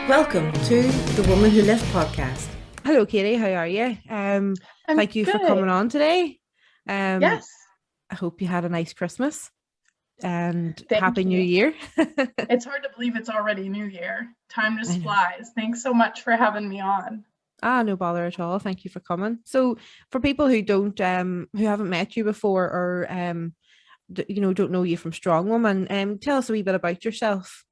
Welcome to the Woman Who Lived podcast. Hello, Katie. How are you? I'm Thank you for coming good. on today. I Yes, hope you had a nice Christmas and thank Happy New you. Year. It's hard to believe it's already New Year. Time I just know. flies. Thanks so much for having me on. No bother at all. Thank you for coming. So, for people who who haven't met you before, or don't know you from Strongwoman, tell us a wee bit about yourself.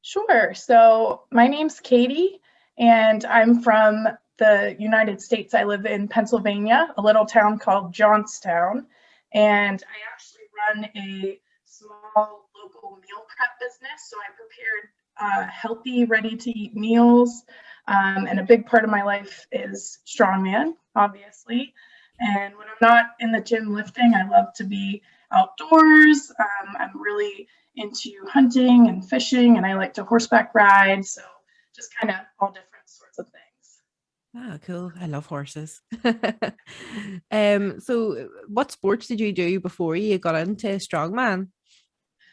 Sure. So, my name's Katie, and I'm from the United States. I live in Pennsylvania, a little town called Johnstown, and I actually run a small local meal prep business. So, I prepared healthy, ready to eat meals. And a big part of my life is strongman, obviously. And when I'm not in the gym lifting, I love to be outdoors. I'm really into hunting and fishing, and I like to horseback ride. So just kind of all different sorts of things. Cool. I love horses. So what sports did you do before you got into strongman?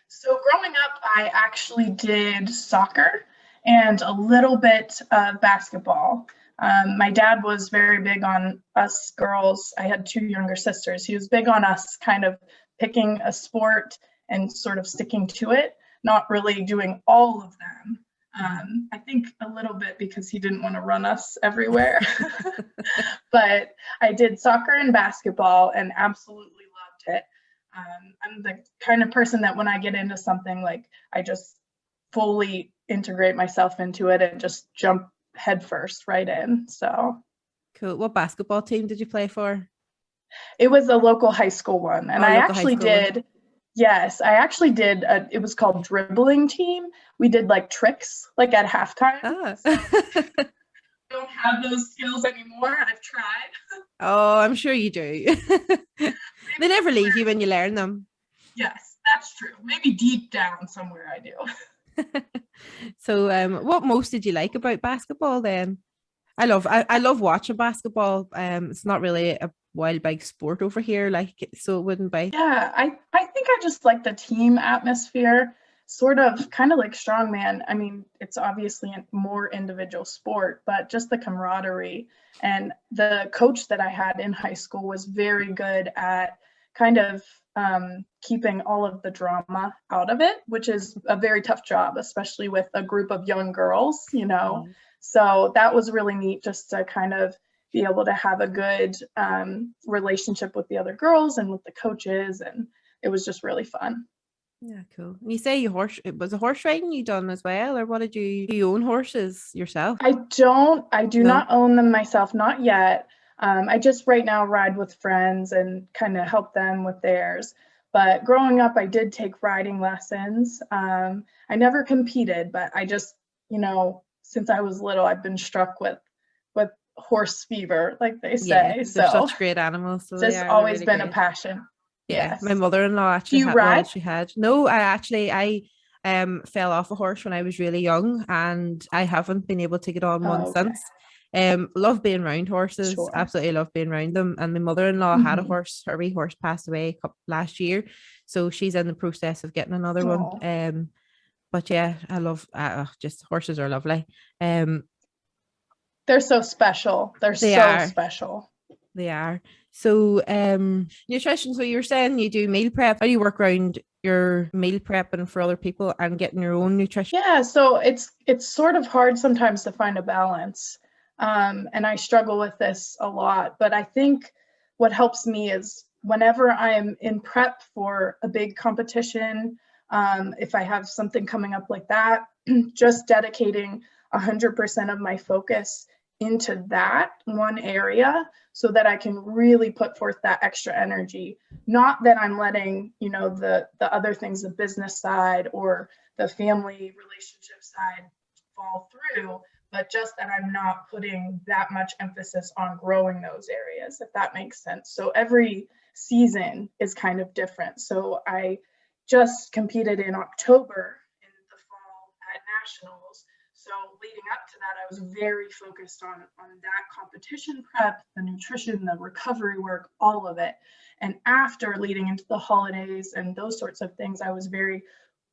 So growing up, I actually did soccer and a little bit of basketball. My dad was very big on us girls. I had two younger sisters. He was big on us kind of picking a sport and sort of sticking to it, not really doing all of them. I think a little bit because he didn't want to run us everywhere. But I did soccer and basketball and absolutely loved it. I'm the kind of person that when I get into something, like I just fully integrate myself into it and just jump headfirst right in. So Cool. What basketball team did you play for? it was a local high school one. And Oh, I local high actually school one. did, yes, I actually did, it was called dribbling team. We did like tricks like at halftime. Ah. So I don't have those skills anymore. I've tried. Oh, I'm sure you do. They never leave you when you learn them. Yes, that's true. Maybe deep down somewhere I do. So, what most did you like about basketball then? I love watching basketball. It's not really a wild big sport over here, so it wouldn't be. Yeah, I think I just like the team atmosphere, sort of kind of like strongman. I mean, it's obviously a more individual sport, but just the camaraderie. And the coach that I had in high school was very good at kind of keeping all of the drama out of it, which is a very tough job, especially with a group of young girls. Mm. So that was really neat just to kind of be able to have a good relationship with the other girls and with the coaches, and it was just really fun. Yeah, cool. And you say it was a horse riding you done as well, or what did do you own horses yourself? I do No. not own them myself, not yet. I just right now ride with friends and kind of help them with theirs. But growing up, I did take riding lessons. I never competed, but I just, since I was little, I've been struck with horse fever, like they Yeah, say. they're So such great animals, so it's they just are. They're always really been a great. passion. Yeah, my Yes. mother-in-law Do actually you had, well, ride? she had. No, I fell off a horse when I was really young, and I haven't been able to get on one Oh, okay. since. Love being around horses, Sure. absolutely love being around them. And my mother-in-law had a Hmm. horse, her wee horse passed away last year, so she's in the process of getting another one. Oh, But yeah, I love just horses are lovely. Um, they're so special. They're they so are. special. They are. So, nutrition. So you're saying you do meal prep. How do you work around your meal prepping for other people and getting your own nutrition? Yeah, so it's sort of hard sometimes to find a balance. And I struggle with this a lot, but I think what helps me is whenever I'm in prep for a big competition, if I have something coming up like that, just dedicating 100% of my focus into that one area so that I can really put forth that extra energy. Not that I'm letting, the other things, the business side or the family relationship side fall through, but just that I'm not putting that much emphasis on growing those areas, if that makes sense. So every season is kind of different. So I just competed in October in the fall at nationals. So leading up to that, I was very focused on that competition prep, the nutrition, the recovery work, all of it. And after leading into the holidays and those sorts of things, I was very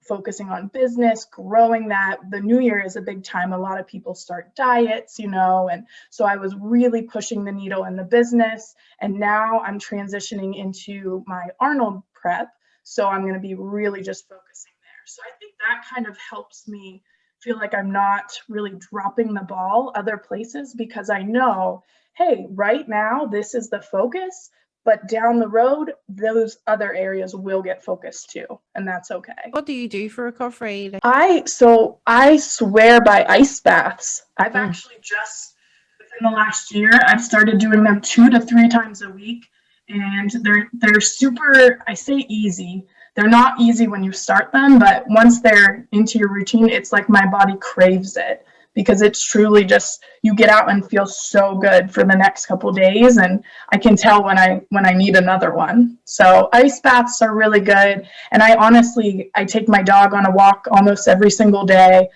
focusing on business, growing that. The new year is a big time. A lot of people start diets, and so I was really pushing the needle in the business. And now I'm transitioning into my Arnold prep. So I'm going to be really just focusing there. So I think that kind of helps me feel like I'm not really dropping the ball other places, because I know, hey, right now, this is the focus. But down the road, those other areas will get focused too, and that's okay. What do you do for recovery? I swear by ice baths. I've actually just within the last year, I've started doing them 2 to 3 times a week, and they're super. I say easy. They're not easy when you start them, but once they're into your routine, it's like my body craves it. Because it's truly just, you get out and feel so good for the next couple days, and I can tell when I need another one. So ice baths are really good, and I take my dog on a walk almost every single day.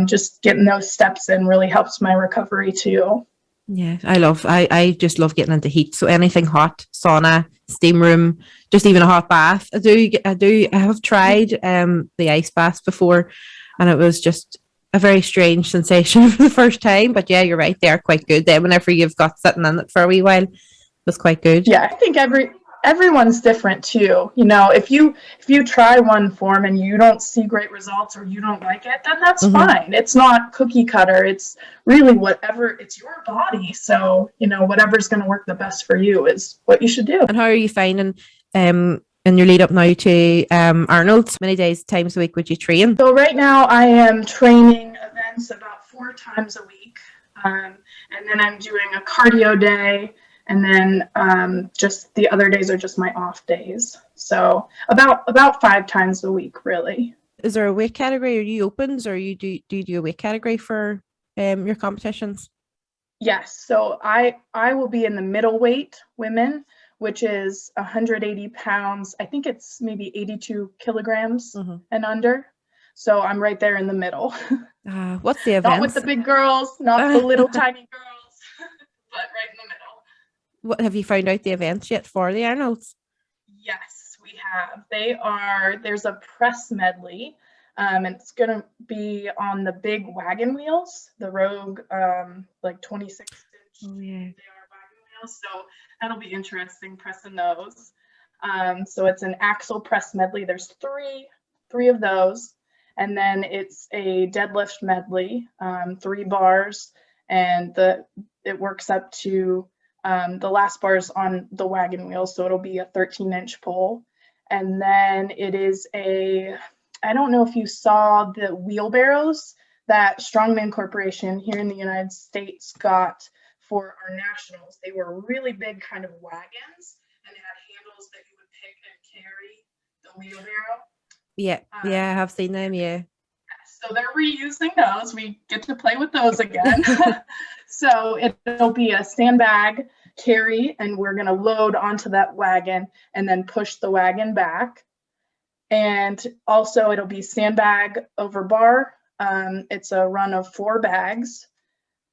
Just getting those steps in really helps my recovery too. Yeah, I just love getting into heat. So anything hot, sauna, steam room, just even a hot bath. I have tried the ice baths before, and it was just a very strange sensation for the first time. But yeah, you're right, they are quite good. Then whenever you've got sitting in it for a wee while, it was quite good. Yeah, I think everyone's different too. If you try one form and you don't see great results or you don't like it, then that's fine. It's not cookie cutter. It's really it's your body. So, whatever's going to work the best for you is what you should do. And how are you finding in your lead up now to Arnold's? How many times a week would you train? So right now I am training events about 4 times a week. And then I'm doing a cardio day. And then just the other days are just my off days. So about 5 times a week, really. Is there a weight category? Are you opens, or do you do a weight category for your competitions? Yes. So I will be in the middleweight women, which is 180 pounds. I think it's maybe 82 kilograms and under. So I'm right there in the middle. What's the event? Not with the big girls, not the little tiny girls, but right in the middle. What have you found out the events yet for the Arnolds? Yes, we have. There's a press medley, and it's going to be on the big wagon wheels, the Rogue, like 26 inch. Oh, yeah. They are wagon wheels, so that'll be interesting pressing those. So it's an axle press medley. There's three of those, and then it's a deadlift medley, 3 bars, and it works up to the last bar is on the wagon wheel, so it'll be a 13-inch pole. And then it is I don't know if you saw the wheelbarrows that Strongman Corporation here in the United States got for our nationals. They were really big kind of wagons, and they had handles that you would pick and carry the wheelbarrow. Yeah, I have seen them, yeah. So they're reusing those. We get to play with those again. So it'll be a sandbag carry, and we're going to load onto that wagon and then push the wagon back. And also it'll be sandbag over bar. It's a run of 4 bags.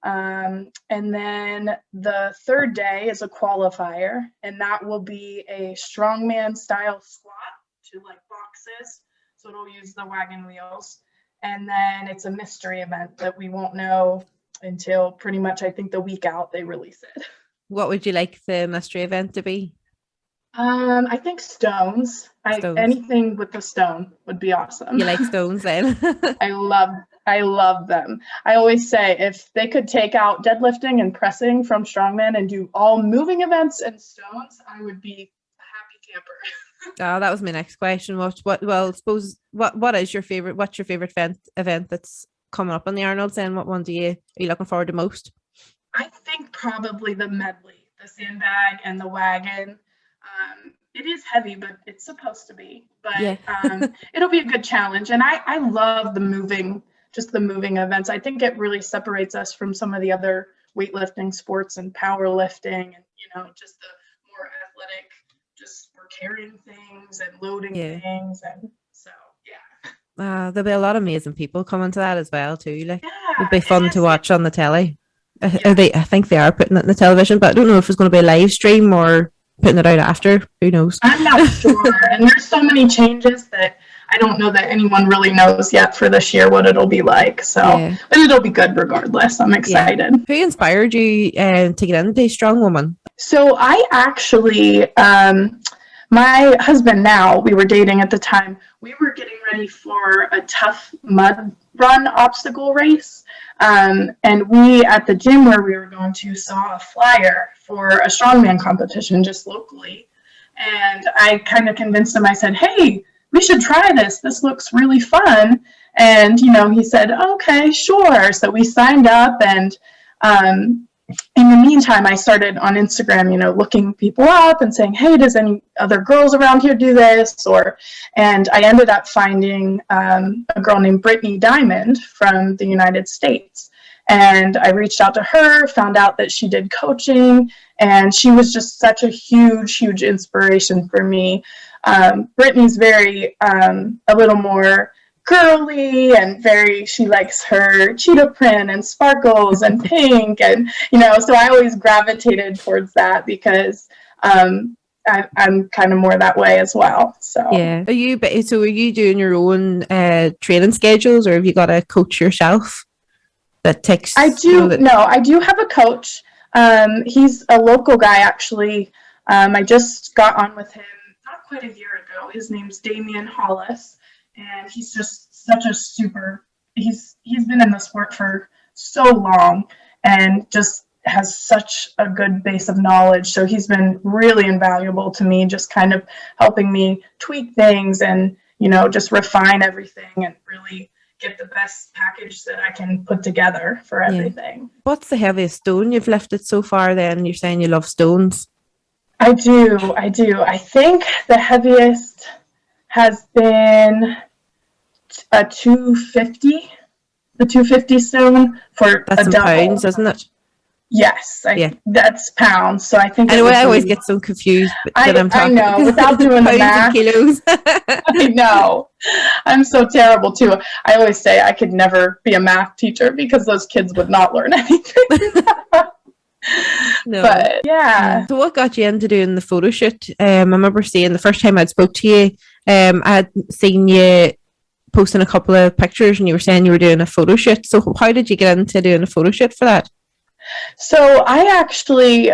And then the third day is a qualifier, and that will be a strongman style squat to like boxes. So it'll use the wagon wheels. And then it's a mystery event that we won't know until pretty much, I think, the week out they release it. What would you like the mystery event to be? I think stones. Anything with the stone would be awesome. You like stones then? I love them. I always say if they could take out deadlifting and pressing from Strongman and do all moving events and stones, I would be a happy camper. Oh, that was my next question. What is your favorite? What's your favorite event that's coming up on the Arnold's, and what one are you looking forward to most? I think probably the medley, the sandbag and the wagon. It is heavy, but it's supposed to be. But yeah. It'll be a good challenge, and I love the moving events. I think it really separates us from some of the other weightlifting sports and powerlifting, and just the more athletic. Just we're carrying things and loading things, and so yeah. There'll be a lot of amazing people coming to that as well too. It'd be fun to watch on the telly. I think they are putting it on the television, but I don't know if it's going to be a live stream or putting it out after? Who knows? I'm not sure. And there's so many changes that I don't know that anyone really knows yet for this year what it'll be like. So, but it'll be good regardless. I'm excited. Yeah. Who inspired you to get into Strongwoman? So I actually, my husband now, we were dating at the time, we were getting ready for a tough mud run obstacle race. And we, at the gym where we were going to, saw a flyer for a strongman competition just locally. And I kind of convinced him, I said, hey, we should try this. This looks really fun. And, he said, okay, sure. So we signed up, and in the meantime, I started on Instagram, looking people up and saying, hey, does any other girls around here do this? And I ended up finding a girl named Brittany Diamond from the United States. And I reached out to her, found out that she did coaching, and she was just such a huge, huge inspiration for me. Brittany's very, a little more girly and she likes her cheetah print and sparkles and pink. And, so I always gravitated towards that because I'm kind of more that way as well. So, yeah. Are you doing your own training schedules, or have you got a coach yourself that takes? I do. I do have a coach. He's a local guy, actually. I just got on with him not quite a year ago. His name's Damian Hollis, and he's just such a he's been in the sport for so long and just has such a good base of knowledge. So he's been really invaluable to me, just kind of helping me tweak things and, just refine everything and really get the best package that I can put together for everything. Yeah. What's the heaviest stone you've lifted so far then? You're saying you love stones. I do. I think the heaviest has been a 250, the 250 stone for that's a double. Pounds, isn't it? Yes, that's pounds. So I think I always get so confused. I know, without doing the math. Kilos. I know. I'm so terrible too. I always say I could never be a math teacher because those kids would not learn anything. No. But yeah. So what got you into doing the photo shoot? I remember seeing the first time I'd spoke to you, I had seen you posting a couple of pictures and you were saying you were doing a photo shoot. So how did you get into doing a photo shoot for that? So I actually,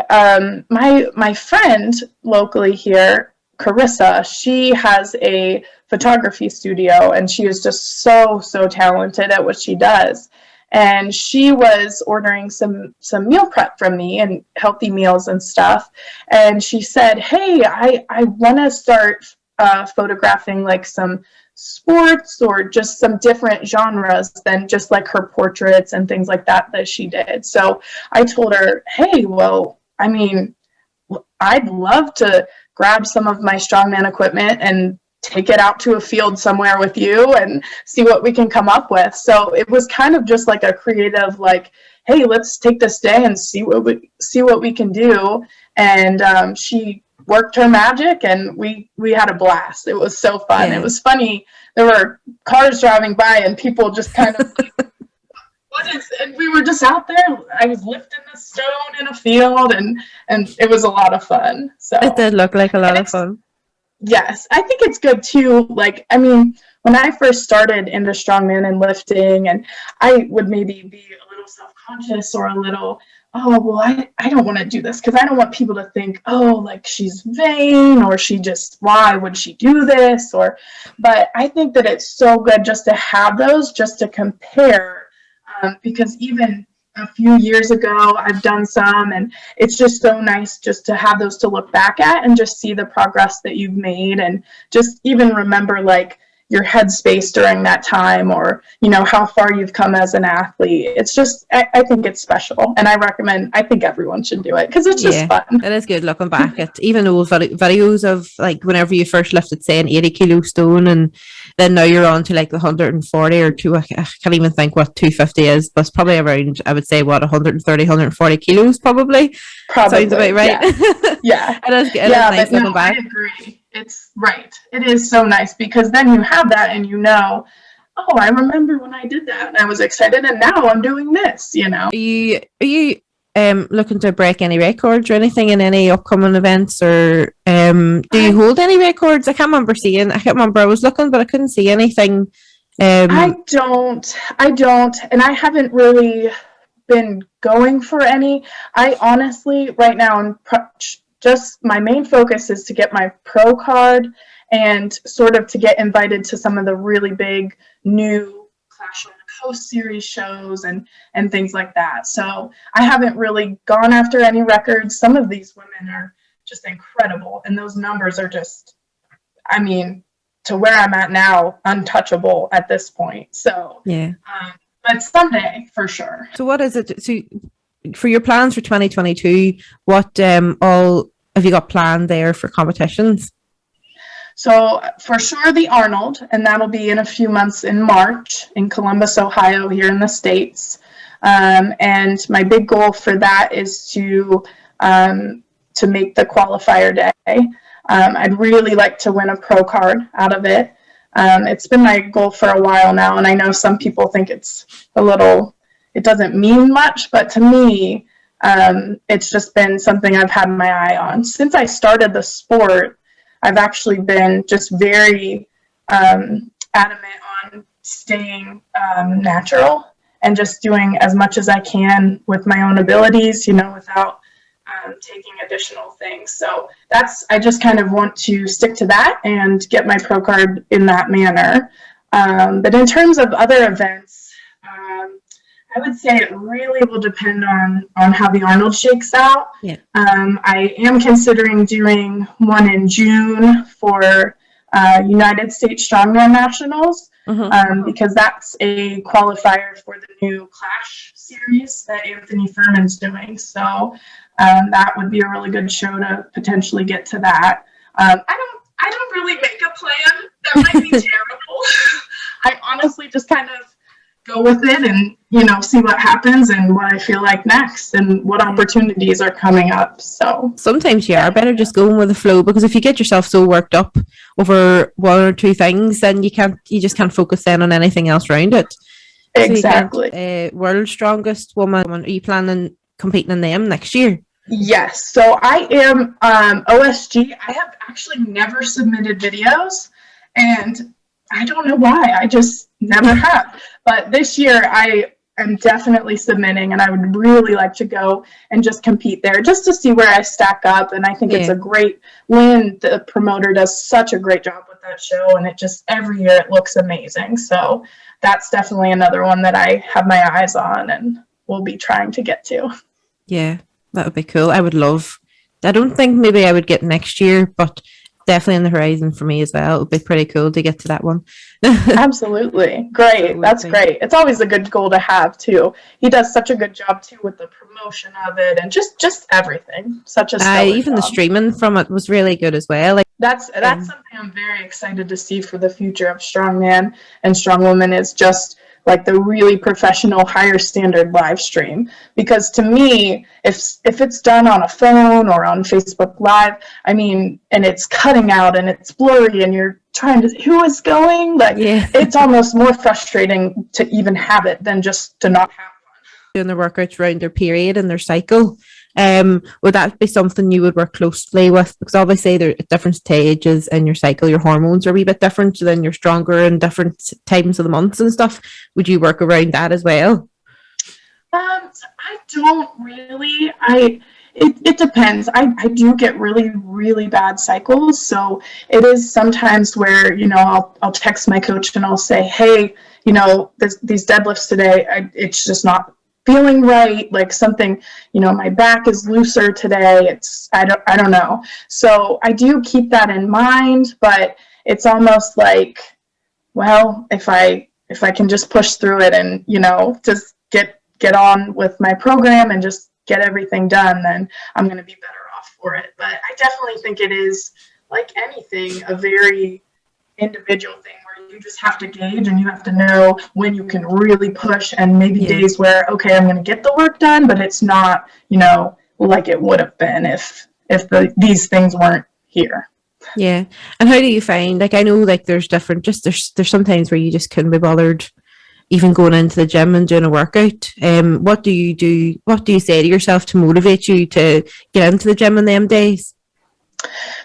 my friend locally here, Carissa, she has a photography studio and she is just so talented at what she does. And she was ordering some meal prep from me and healthy meals and stuff. And she said, hey, I want to start photographing like some sports or just some different genres than just like her portraits and things like that she did. So I told her, hey, well, I mean, I'd love to grab some of my strongman equipment and take it out to a field somewhere with you and see what we can come up with. So it was kind of just like a creative, like, hey, let's take this day and see what we can do. And she worked her magic and we had a blast. It was so fun. Yeah. It was funny. There were cars driving by and people just kind of like, and we were just out there. I was lifting the stone in a field and it was a lot of fun. So it did look like a lot of fun. Yes, I think it's good too. Like, I mean, when I first started into strongman and lifting, and I would maybe be a little self-conscious or a little, oh, well, I don't want to do this because I don't want people to think, oh, like she's vain or why would she do this? But I think that it's so good just to have those, just to compare, because even a few years ago, I've done some, and it's just so nice just to have those to look back at and just see the progress that you've made and just even remember like your headspace during that time or, how far you've come as an athlete. It's just, I think it's special and I think everyone should do it because it's just fun. It is good looking back at even old videos of like whenever you first lifted, say, an 80 kilo stone and then now you're on to like the 140 or two, I can't even think what 250 is, but it's probably around, I would say, 130, 140 kilos probably. Sounds about right. Yeah. It is nice looking back. I agree. It's right. It is so nice because then you have that and I remember when I did that and I was excited and now I'm doing this, Are you looking to break any records or anything in any upcoming events, or do you hold any records? I can't remember seeing. I can't remember. I was looking, but I couldn't see anything. I don't, and I haven't really been going for any. I honestly, right now, just my main focus is to get my pro card and sort of to get invited to some of the really big new Clash on the Coast series shows and things like that. So I haven't really gone after any records. Some of these women are just incredible, and those numbers are just, I mean, to where I'm at now, untouchable at this point. So yeah. But someday for sure. So what is it? So for your plans for 2022, what all have you got planned there for competitions? So for sure the Arnold, and that'll be in a few months in March in Columbus, Ohio, here in the States. And my big goal for that is to make the qualifier day. I'd really like to win a pro card out of it. It's been my goal for a while now, and I know some people think it's it doesn't mean much, but to me, it's just been something I've had my eye on. Since I started the sport, I've actually been just very adamant on staying natural and just doing as much as I can with my own abilities, without taking additional things. So I just kind of want to stick to that and get my pro card in that manner. But in terms of other events, I would say it really will depend on how the Arnold shakes out. Yeah. I am considering doing one in June for United States Strongman Nationals, because that's a qualifier for the new Clash series that Anthony Furman's doing. So that would be a really good show to potentially get to that. I don't really make a plan. That might be terrible. I honestly just kind of go with it and, see what happens and what I feel like next and what opportunities are coming up. So sometimes you are better just going with the flow, because if you get yourself so worked up over one or two things, then you just can't focus then on anything else around it. Exactly. So World's Strongest Woman, are you planning competing in them next year? Yes. So I am OSG. I have actually never submitted videos, and I don't know why. I just never have. But this year I am definitely submitting, and I would really like to go and just compete there just to see where I stack up. And I think it's a great win. The promoter does such a great job with that show, and it just every year it looks amazing. So that's definitely another one that I have my eyes on and will be trying to get to. Yeah, that would be cool. I don't think maybe I would get next year, but definitely on the horizon for me as well. It would be pretty cool to get to that one. Absolutely. Great. That's great. It's always a good goal to have too. He does such a good job too with the promotion of it and just everything. Such a even the streaming from it was really good as well. Like that's something I'm very excited to see for the future of Strongman and Strongwoman, is just like the really professional, higher standard live stream. Because to me, if it's done on a phone or on Facebook Live, I mean, and it's cutting out and it's blurry and you're trying to, who is going? It's almost more frustrating to even have it than just to not have one. Doing their workouts around their period and their cycle. Would that be something you would work closely with? Because obviously they're at different stages in your cycle, your hormones are a wee bit different, then you're stronger in different times of the months and stuff. Would you work around that as well? I don't really. It depends. I do get really, really bad cycles. So it is sometimes where, I'll text my coach and I'll say, hey, these deadlifts today, it's just not feeling right, like something, my back is looser today. I don't know. So I do keep that in mind, but it's almost like, well, if I can just push through it and, just get on with my program and just get everything done, then I'm going to be better off for it. But I definitely think it is, like anything, a very individual thing where you just have to gauge and you have to know when you can really push, and maybe days where, okay, I'm going to get the work done, but it's not, like it would have been if these things weren't here. Yeah. And how do you find, like, I know like there's different, there's sometimes where you just couldn't be bothered even going into the gym and doing a workout. What do you do? What do you say to yourself to motivate you to get into the gym in them days?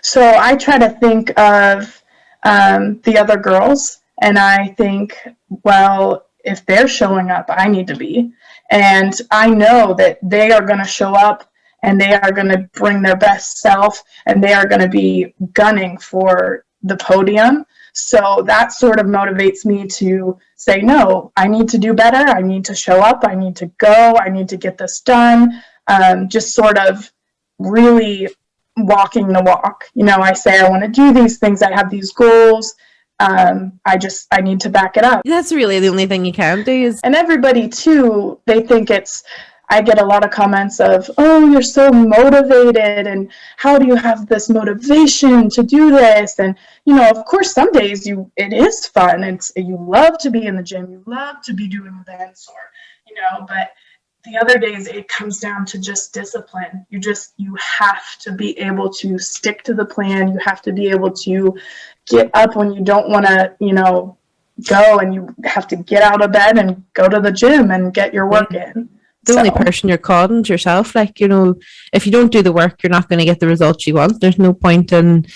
So I try to think of the other girls, and I think, well, if they're showing up, I need to be. And I know that they are going to show up and they are going to bring their best self and they are going to be gunning for the podium. So that sort of motivates me to say, no, I need to do better. I need to show up. I need to go. I need to get this done. Just sort of really walking the walk. I say I want to do these things. I have these goals. I need to back it up. That's really the only thing you can do is. And everybody too, they think I get a lot of comments of, oh, you're so motivated and how do you have this motivation to do this? And, of course, some days it is fun. You love to be in the gym. You love to be doing events but the other days it comes down to just discipline. You have to be able to stick to the plan. You have to be able to get up when you don't want to, go, and you have to get out of bed and go to the gym and get your work in. The only person you're calling is yourself. If you don't do the work, you're not going to get the results you want. There's no point in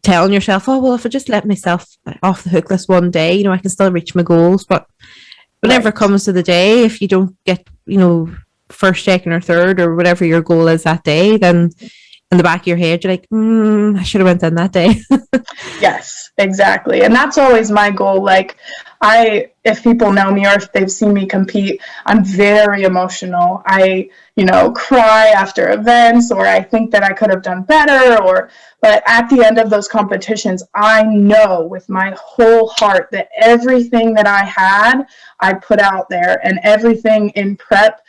telling yourself, oh, well, if I just let myself off the hook this one day, I can still reach my goals. But whenever it comes to the day, if you don't get, first, second or third or whatever your goal is that day, then in the back of your head, you're like, I should have went in that day. Yes, exactly. And that's always my goal. If people know me or if they've seen me compete, I'm very emotional. I, cry after events, or I think that I could have done better, but at the end of those competitions, I know with my whole heart that everything that I had, I put out there, and everything in prep,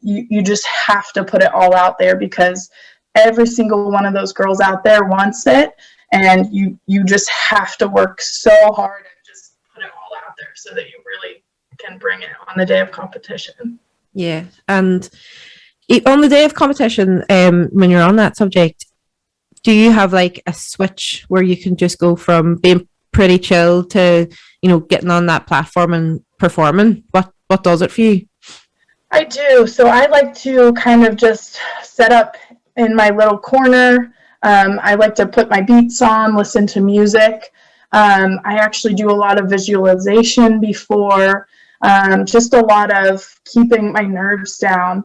you just have to put it all out there, because every single one of those girls out there wants it, and you just have to work so hard and just put it all out there so that you really can bring it on the day of competition. Yeah, and on the day of competition, when you're on that subject, do you have a switch where you can just go from being pretty chill to getting on that platform and performing? What does it for you? I do. So I like to kind of just set up in my little corner. I like to put my beats on, listen to music. I actually do a lot of visualization before, just a lot of keeping my nerves down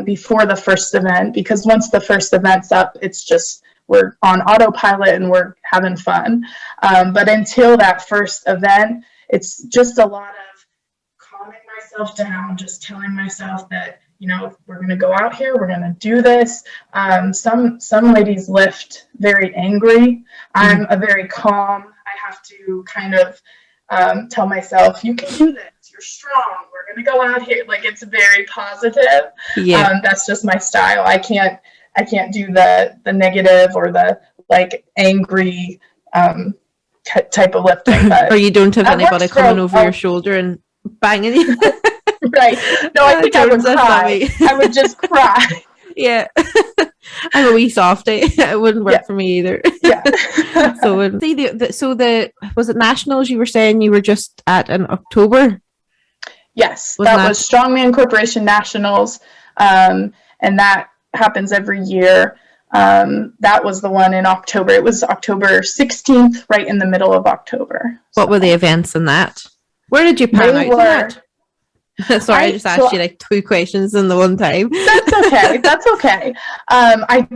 before the first event, because once the first event's up, it's just we're on autopilot and we're having fun. But until that first event, it's just a lot of calming myself down, just telling myself that we're going to go out here, we're going to do this. Some ladies lift very angry. I'm a very calm. I have to kind of tell myself, you can do this. You're strong. We're going to go out here. It's very positive. Yeah. That's just my style. I can't do the negative or the angry type of lifting. Or you don't have anybody coming over your shoulder and banging you. Right. No, I think I would cry. I would just cry. Yeah. I'm a wee softie. It wouldn't work for me either. Yeah. So was it nationals you were saying you were just at in October? Yes, that was Strongman Corporation Nationals, and that happens every year. That was the one in October. It was October 16th, right in the middle of October. What were the events in that? Where did you pan out to that? Sorry, I just asked you 2 questions in the one time. That's okay. That's okay. I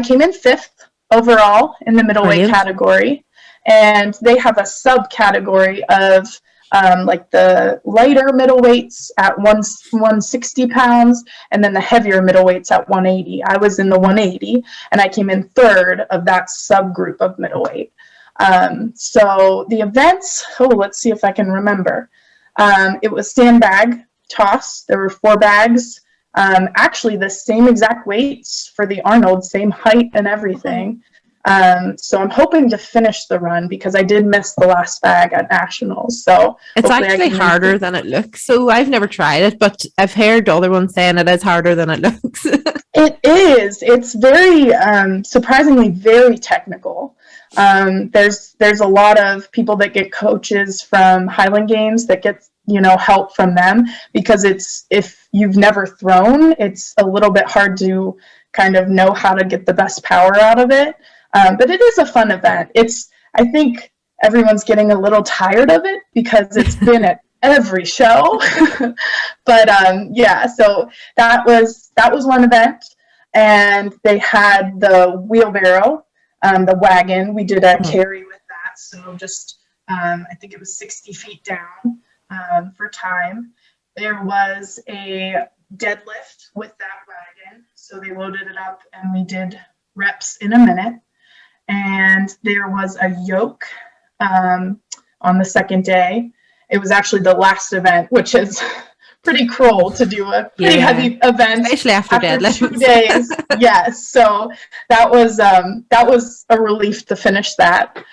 came in 5th overall in the middleweight category, and they have a subcategory of the lighter middleweights at 160 pounds, and then the heavier middleweights at 180. I was in the 180, and I came in 3rd of that subgroup of middleweight. So the events, let's see if I can remember. It was sandbag toss. There were 4 bags. Actually, the same exact weights for the Arnold, same height and everything. So I'm hoping to finish the run because I did miss the last bag at Nationals. So it's actually harder than it looks. So I've never tried it, but I've heard other ones saying it is harder than it looks. It is. It's very surprisingly very technical. There's a lot of people that get coaches from Highland Games that get, help from them, because if you've never thrown, it's a little bit hard to kind of know how to get the best power out of it. But it is a fun event. I think everyone's getting a little tired of it because it's been at every show. But so that was one event, and they had the wheelbarrow, the wagon. We did a carry with that, so just I think it was 60 feet down for time. There was a deadlift with that wagon, so they loaded it up and we did reps in a minute. And there was a yoke on the second day. It was actually the last event, which is pretty cruel to do a pretty heavy event, especially after deadlift. 2 days. Yes, so that was a relief to finish that.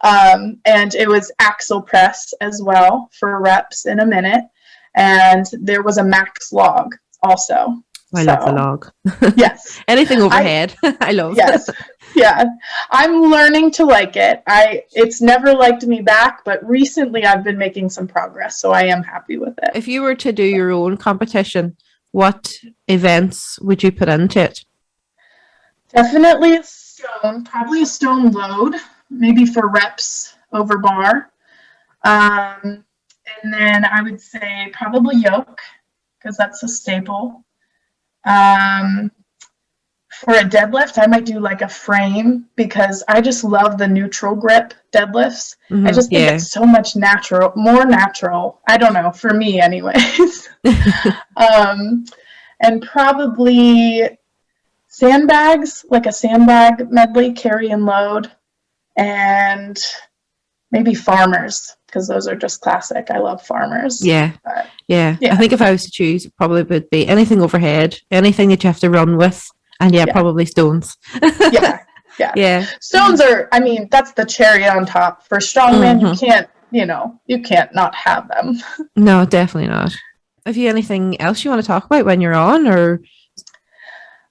And it was axle press as well for reps in a minute, and there was a max log also. I love the log. Yes. Anything overhead, I love. Yes. Yeah. I'm learning to like it. It's never liked me back, but recently I've been making some progress, so I am happy with it. If you were to do your own competition, what events would you put into it? Definitely a stone, probably a stone load, maybe for reps over bar. And then I would say probably yoke, because that's a staple. For a deadlift, I might do like a frame, because I just love the neutral grip deadlifts. I just think it's so much more natural. I don't know, for me anyways. And probably sandbags, like a sandbag medley, carry and load, and maybe farmers, because those are just classic. I love farmers. Yeah. I think if I was to choose, it probably would be anything overhead, anything that you have to run with, and probably stones. Yeah. Stones are, that's the cherry on top. For strongman, you can't not have them. No, definitely not. Have you anything else you want to talk about when you're on, or?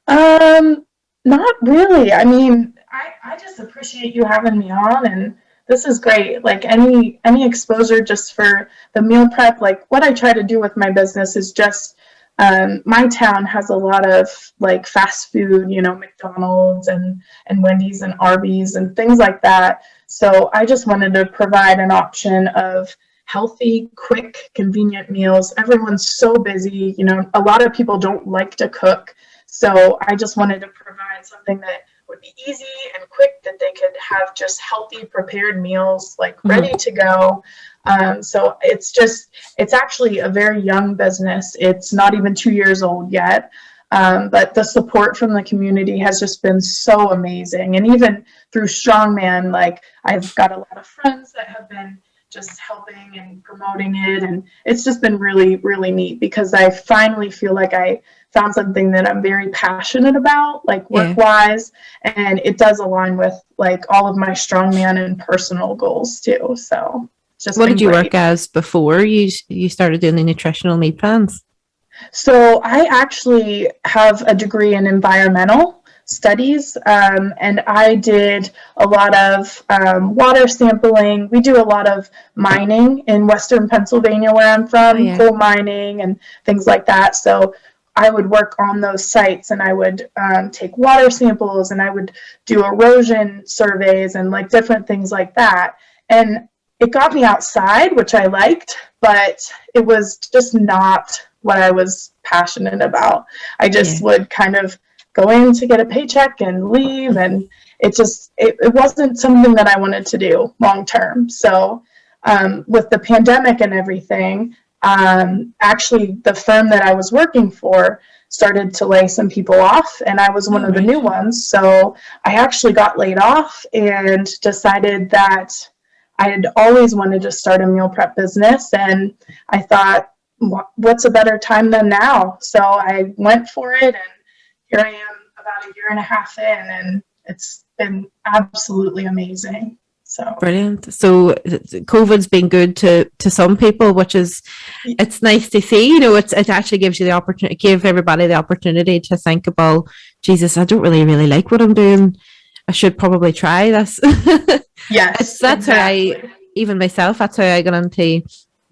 Not really. I just appreciate you having me on, and this is great. Like any exposure just for the meal prep, like what I try to do with my business is just, my town has a lot of like fast food, McDonald's and Wendy's and Arby's and things like that. So I just wanted to provide an option of healthy, quick, convenient meals. Everyone's so busy, a lot of people don't like to cook. So I just wanted to provide something that would be easy and quick, that they could have just healthy, prepared meals, like ready to go. So it's actually a very young business. It's not even 2 years old yet. But the support from the community has just been so amazing. And even through Strongman, like I've got a lot of friends that have been just helping and promoting it. And it's just been really, really neat, because I finally feel like I found something that I'm very passionate about, like work-wise, and it does align with like all of my strongman and personal goals too. So it's just what did you great. work as before you started doing the nutritional meal plans? So I actually have a degree in environmental studies, and I did a lot of water sampling. We do a lot of mining in Western Pennsylvania, where I'm from, coal mining and things like that. So I would work on those sites, and I would take water samples, and I would do erosion surveys and like different things like that. And it got me outside, which I liked, but it was just not what I was passionate about. I just would kind of go in to get a paycheck and leave, and it wasn't something that I wanted to do long term. So with the pandemic and everything, actually the firm that I was working for started to lay some people off, and I was one of the new ones. So I actually got laid off and decided that I had always wanted to start a meal prep business, and I thought, what's a better time than now? So I went for it, and here I am about a year and a half in, and it's been absolutely amazing. So brilliant. So COVID's been good to some people, which is, it's nice to see, it actually gives you the opportunity, give everybody the opportunity to think about, Jesus, I don't really like what I'm doing. I should probably try this. Yes, That's exactly. how even myself, that's how I got into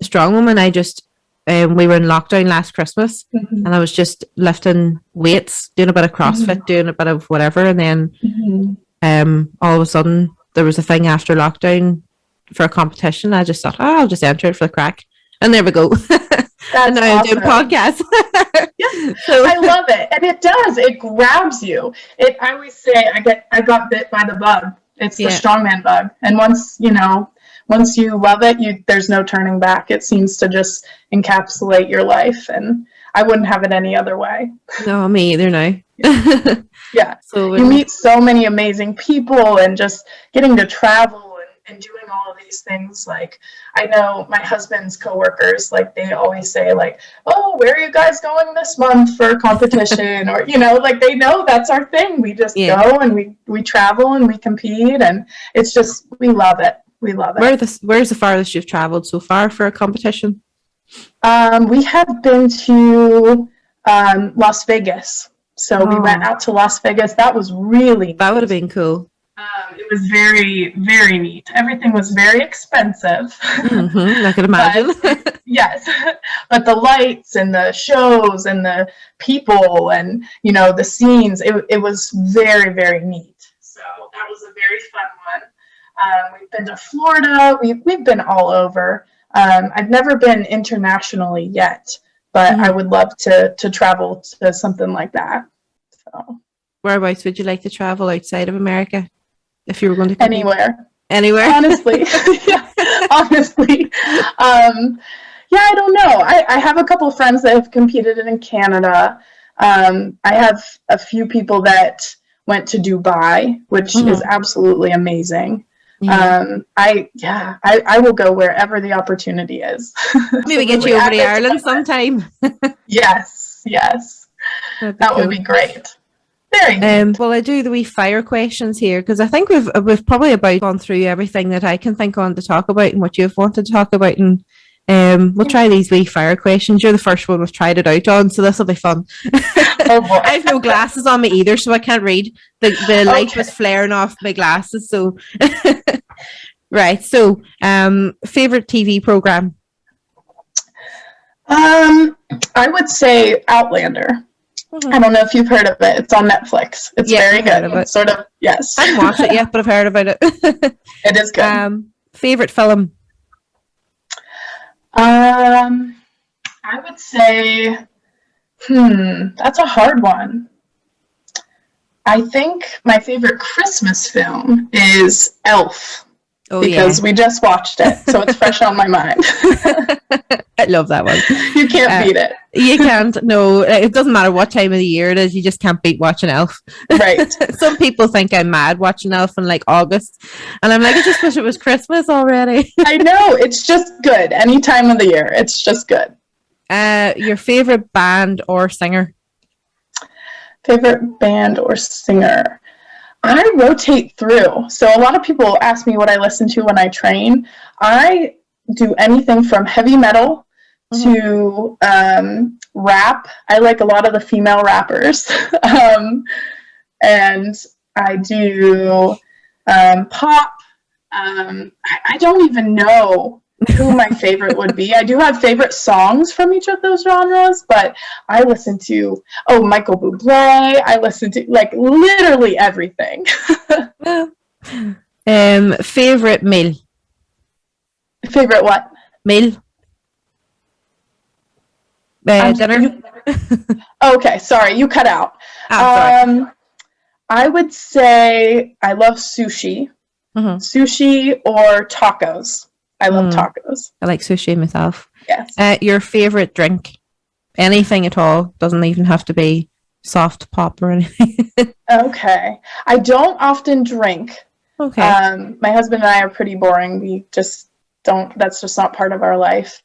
Strongwoman. I just, we were in lockdown last Christmas Mhm. and I was just lifting weights, doing a bit of CrossFit, doing a bit of whatever. And then Mhm. all of a sudden there was a thing after lockdown for a competition. I just thought, oh, I'll just enter it for the crack. And there we go. And That's now I'm doing awesome. podcasts. Yeah, So I love it, and it does. It grabs you. I always say I got bit by the bug. It's the yeah, strongman bug, and once you love it, there's no turning back. It seems to just encapsulate your life, and I wouldn't have it any other way. no, me either now. Yeah, So you meet so many amazing people, and just getting to travel and doing all of these things. Like, I know my husband's coworkers, like, they always say, like, oh, where are you guys going this month for a competition? Or, like, they know that's our thing. We just yeah, go and we travel and we compete, and it's just, we love it. We love it. where's the farthest you've traveled so far for a competition? We have been to Las Vegas. So we went Oh, out to Las Vegas. That was really that would have neat. been cool. It was very, very neat. Everything was very expensive, I could but imagine. yes, but the lights and the shows and the people and the scenes, it was very, very neat. So that was a very fun one. We've been to Florida. We've been all over. I've never been internationally yet, but I would love to travel to something like that. So Whereabouts would you like to travel outside of America if you were going to compete? anywhere. Anywhere? Honestly. Yeah, honestly. Yeah, I don't know. I have a couple of friends that have competed in Canada. I have a few people that went to Dubai, which is absolutely amazing. Yeah. I will go wherever the opportunity is. Maybe get Absolutely. you over Add to it to Ireland my list. sometime. Yes, yes. That'd be That would cool. be great. Very neat. Well, I do the wee fire questions here because I think we've probably about gone through everything that I can think on to talk about and what you've wanted to talk about, and we'll try these wee fire questions. You're the first one we've tried it out on, so this will be fun. Oh boy. I have no glasses on me either, so I can't read. The light Okay. was flaring off my glasses, so right. So, favorite TV program? I would say Outlander. I don't know if you've heard of it. It's on Netflix. It's Yes, very I've heard good. of it. Sort of, yes. I haven't watched it yet, but I've heard about it. It is good. Favorite film? I would say, that's a hard one. I think my favorite Christmas film is Elf. Oh, because we just watched it, so it's fresh on my mind. I love that one. You can't beat it. You can't. No, it doesn't matter what time of the year it is. You just can't beat watching Elf. Right. Some people think I'm mad watching Elf in like August, and I'm like, I just wish it was Christmas already. I know. It's just good. Any time of the year, it's just good. Your favorite band or singer? Favorite band or singer? I rotate through. So a lot of people ask me what I listen to when I train. I do anything from heavy metal to rap. I like a lot of the female rappers. And I do pop. I don't even know who my favorite would be. I do have favorite songs from each of those genres, but I listen to Michael Bublé. I listen to like literally everything. Favorite meal? Favorite what? Meal? Dinner? Okay, sorry, you cut out. Sorry. I would say I love sushi. Sushi or tacos. I love tacos. I like sushi myself. Yes. Your favorite drink? Anything at all. Doesn't even have to be soft pop or anything. Okay. I don't often drink. Okay. My husband and I are pretty boring. We just don't, that's just not part of our life.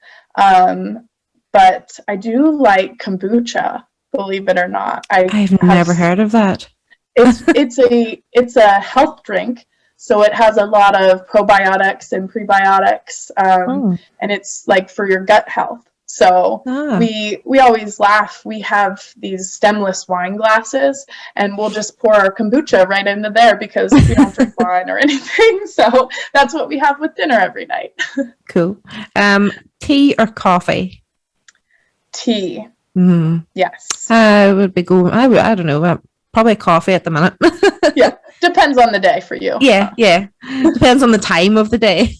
But I do like kombucha, believe it or not. I've never heard of that. It's a health drink. So it has a lot of probiotics and prebiotics, and it's like for your gut health. So Ah. we always laugh. We have these stemless wine glasses, and we'll just pour our kombucha right into there because we don't drink wine or anything. So that's what we have with dinner every night. Cool. Tea or coffee? Tea. Mm. Yes. I would be going. I don't know. Probably coffee at the minute. Yeah. Depends on the day for you. Yeah. Depends on the time of the day.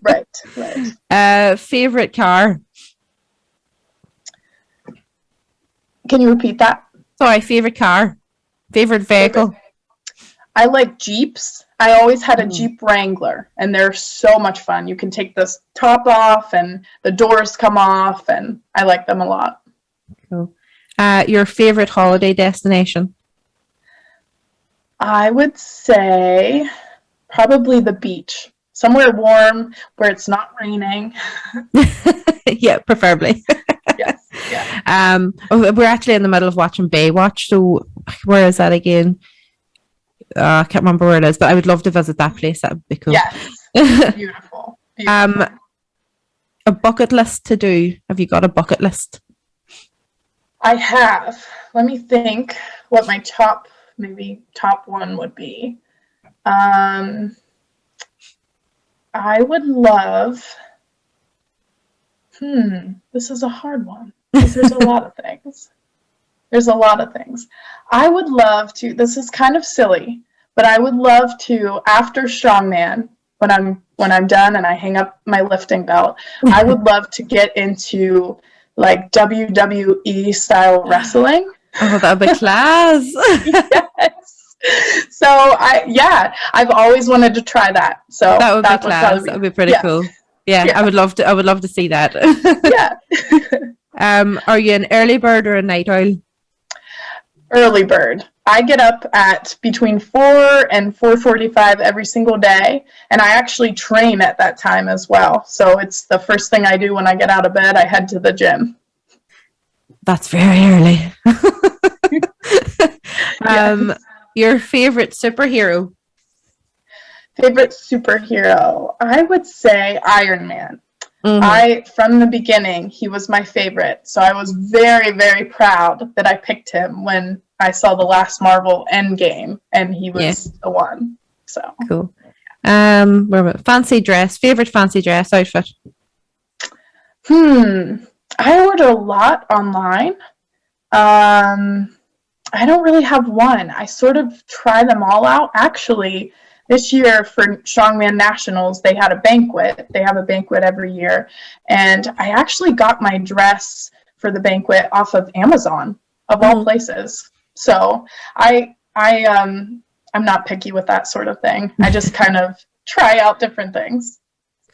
Right. Favorite car? Can you repeat that? Sorry, favorite car. Favorite vehicle? I like Jeeps. I always had a Jeep Wrangler, and they're so much fun. You can take this top off, and the doors come off, and I like them a lot. Cool. Your favorite holiday destination? I would say probably the beach. Somewhere warm where it's not raining. Yeah, preferably. Yes. Yeah. We're actually in the middle of watching Baywatch, so where is that again? I can't remember where it is, but I would love to visit that place. That would be cool. Yes. Beautiful. A bucket list to do. Have you got a bucket list? I have. Let me think what my top one would be. I would love. This is a hard one because there's a lot of things. I would love to. This is kind of silly, but I would love to, after Strongman, when I'm done and I hang up my lifting belt, I would love to get into like WWE style wrestling. Oh, that'd be class. Yes. So I've always wanted to try that. So that would be class. That would be pretty cool. Yeah, I would love to see that. Yeah. Are you an early bird or a night owl? Early bird. I get up at between 4 and 4:45 every single day, and I actually train at that time as well. So it's the first thing I do when I get out of bed. I head to the gym. That's very early. Yes. Your favorite superhero? Favorite superhero? I would say Iron Man. Mm-hmm. From the beginning, he was my favorite. So I was very, very proud that I picked him when I saw the last Marvel Endgame, and he was the one. So cool. What about fancy dress? Favorite fancy dress outfit? I order a lot online. I don't really have one. I sort of try them all out. Actually, this year for Strongman Nationals, they had a banquet. They have a banquet every year. And I actually got my dress for the banquet off of Amazon, of all places. So I'm not picky with that sort of thing. I just kind of try out different things.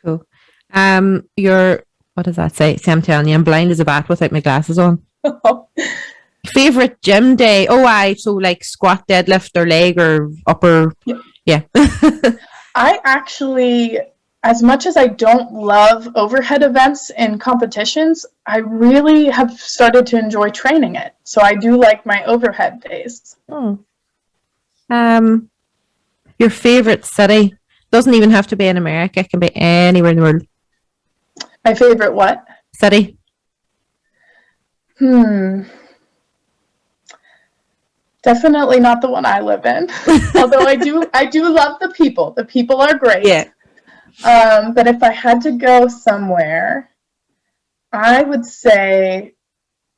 Cool. What does that say? See, I'm telling you, I'm blind as a bat without my glasses on. Favorite gym day? So like squat, deadlift, or leg, or upper. Yeah. I actually, as much as I don't love overhead events in competitions, I really have started to enjoy training it. So I do like my overhead days. Your favorite city? Doesn't even have to be in America. It can be anywhere in the world. My favorite what? City. Definitely not the one I live in. Although I do love the people. The people are great. Yeah. But if I had to go somewhere, I would say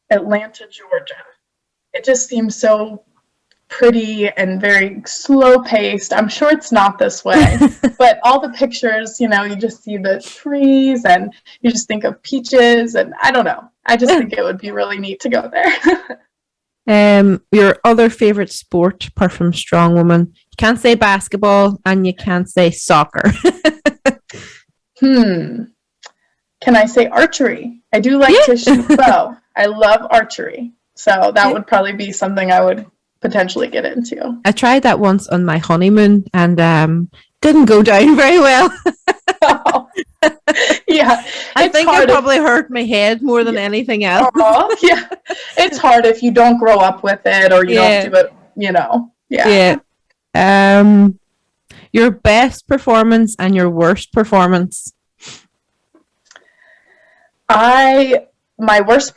Atlanta, Georgia. It just seems so pretty and very slow paced. I'm sure it's not this way, but all the pictures, you just see the trees and you just think of peaches, and I don't know. I just think it would be really neat to go there. Your other favorite sport apart from Strongwoman? You can't say basketball and you can't say soccer. Can I say archery? I do like to shoot bow. I love archery. So that would probably be something I would potentially get into. I tried that once on my honeymoon and didn't go down very well. Yeah. I think it probably hurt my head more than anything else. Yeah. It's hard if you don't grow up with it or you don't do it, Yeah. Your best performance and your worst performance? I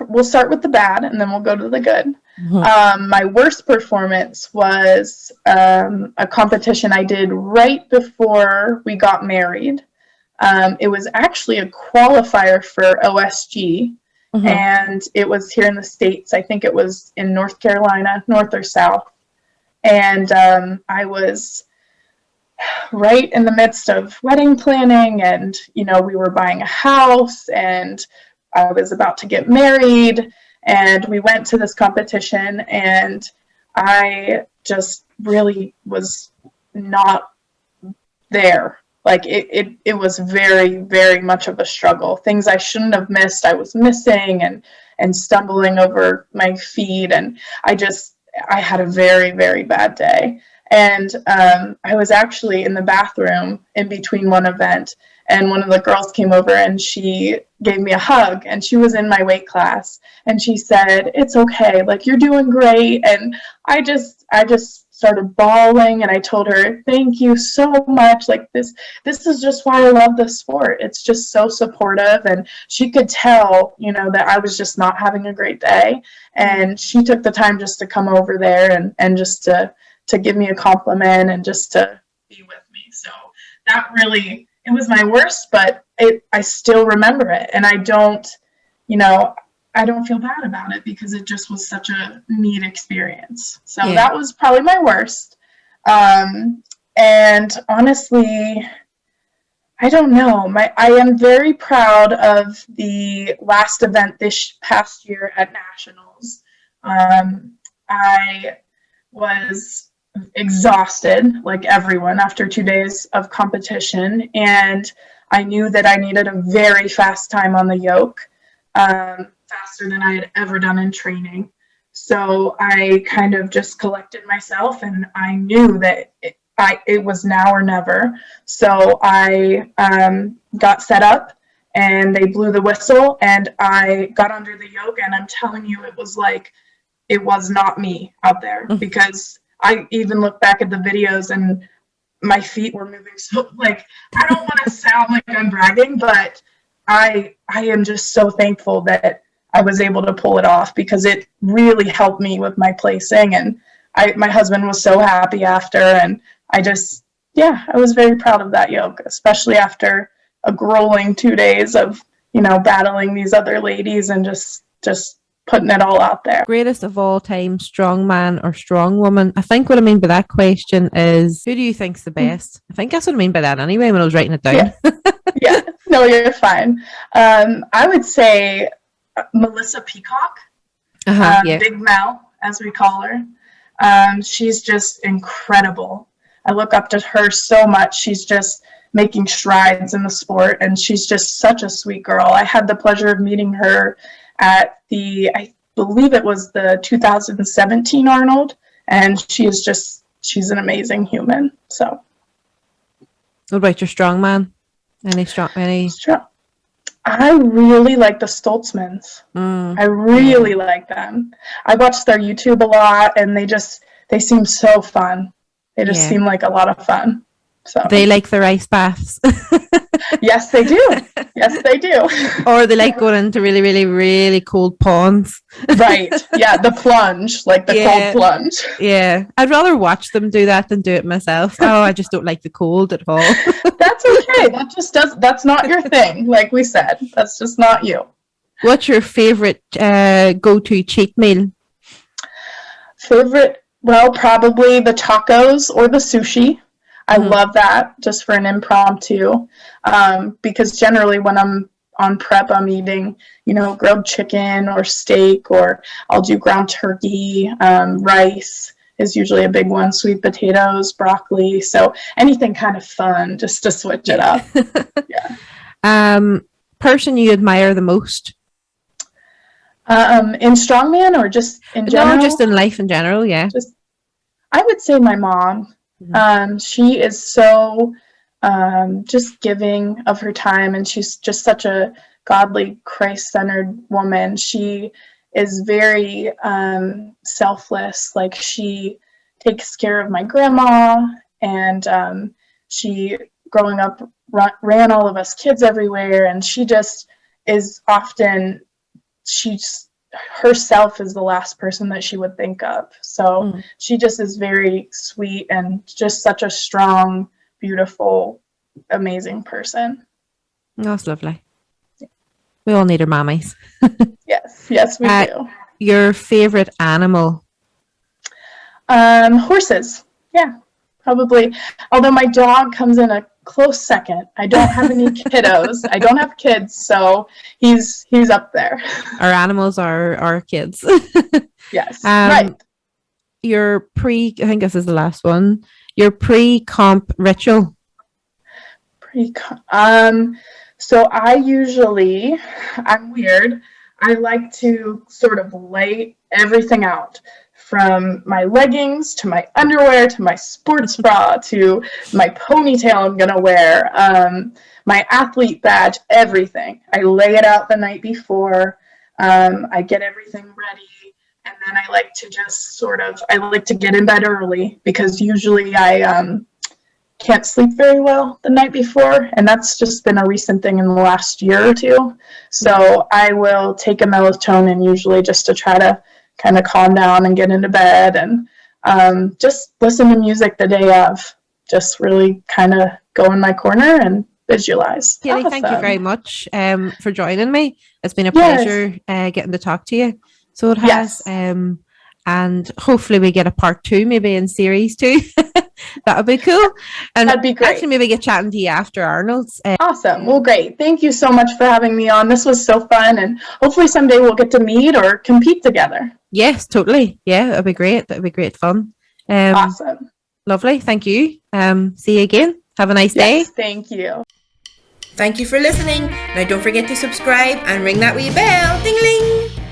we'll start with the bad and then we'll go to the good. Mhm. My worst performance was a competition I did right before we got married. It was actually a qualifier for OSG, Mhm. and it was here in the States. I think it was in North Carolina, North or South. And I was right in the midst of wedding planning, and we were buying a house, and I was about to get married, and we went to this competition, and I just really was not there. Like it was very, very much of a struggle. Things I shouldn't have missed, I was missing, and stumbling over my feet, and I had a very, very bad day. And I was actually in the bathroom in between one event, and one of the girls came over and she gave me a hug, and she was in my weight class, and she said, "It's okay, like you're doing great." And I just started bawling, and I told her, "Thank you so much. Like this is just why I love the sport. It's just so supportive." And she could tell, that I was just not having a great day. And she took the time just to come over there and just to give me a compliment and just to be with me. So that really, it was my worst, but I still remember it. And you know, I don't feel bad about it because it just was such a neat experience. So Yeah. that was probably my worst. And honestly, I don't know. I am very proud of the last event this past year at Nationals. I was exhausted, like everyone, after 2 days of competition, and I knew that I needed a very fast time on the yoke, faster than I had ever done in training. So I kind of just collected myself, and I knew that it was now or never. So I got set up, and they blew the whistle, and I got under the yoke, and I'm telling you, it was like it was not me out there, because I even look back at the videos and my feet were moving. So like, I don't want to sound like I'm bragging, but I am just so thankful that I was able to pull it off, because it really helped me with my placing. And my husband was so happy after, and I was very proud of that yoke, especially after a grueling 2 days of, battling these other ladies and just putting it all out there. Greatest of all time, strong man or strong woman? I think what I mean by that question is, who do you think's the best? I think that's what I mean by that anyway when I was writing it down. Yeah. No, you're fine. I would say Melissa Peacock, Yeah. Big Mel, as we call her. She's just incredible. I look up to her so much. She's just making strides in the sport, and she's just such a sweet girl. I had the pleasure of meeting her at I believe it was the 2017 Arnold, and she's an amazing human. So What about your strong man? Any? I really like the Stoltzmans. I really like them. I watch their YouTube a lot, and they seem so fun. They just seem like a lot of fun. So they like their ice baths. Yes, they do. Yes, they do. Or they like going into really, really, really cold ponds. Right. Yeah, the plunge, like the cold plunge. Yeah. I'd rather watch them do that than do it myself. Oh, I just don't like the cold at all. That's okay. That's not your thing, like we said. That's just not you. What's your favorite go-to cheat meal? Well, probably the tacos or the sushi. I love that, just for an impromptu, because generally when I'm on prep, I'm eating, grilled chicken or steak, or I'll do ground turkey. Rice is usually a big one, sweet potatoes, broccoli. So anything kind of fun, just to switch it up. Yeah. Person you admire the most? In strongman, or just in general? No, just in life in general, yeah. I would say my mom. She is so just giving of her time, and she's just such a godly, Christ-centered woman. She is very selfless. Like, she takes care of my grandma, and she, growing up, ran all of us kids everywhere, and she just is often she's herself is the last person that she would think of. So she just is very sweet and just such a strong, beautiful, amazing person. That's lovely. We all need our mammies. Yes, we do. Your favorite animal? Horses. Yeah, probably. Although my dog comes in a close second. I don't have any kiddos. I don't have kids, so he's up there. Our animals are our kids. Yes, right. Your I think this is the last one. Your pre-comp ritual. So I'm weird. I like to sort of lay everything out, from my leggings to my underwear to my sports bra to my ponytail I'm gonna wear, my athlete badge, everything. I lay it out the night before. I get everything ready, and then I like to get in bed early, because usually I can't sleep very well the night before, and that's just been a recent thing in the last year or two. So I will take a melatonin usually, just to try to kind of calm down and get into bed, and just listen to music the day of. Just really kind of go in my corner and visualize. Kelly, awesome. Thank you very much for joining me. It's been a pleasure getting to talk to you. So it has. Yes. And hopefully we get a part 2, maybe in series 2. That would be cool. And that'd be great. Actually, maybe get chatting to you after Arnold's. Awesome. Well, great. Thank you so much for having me on. This was so fun, and hopefully someday we'll get to meet or compete together. Yes, totally. Yeah, that'd be great. That'd be great fun. Awesome. Lovely. Thank you. See you again. Have a nice day. Yes, thank you. Thank you for listening. Now don't forget to subscribe and ring that wee bell. Ding-a-ling.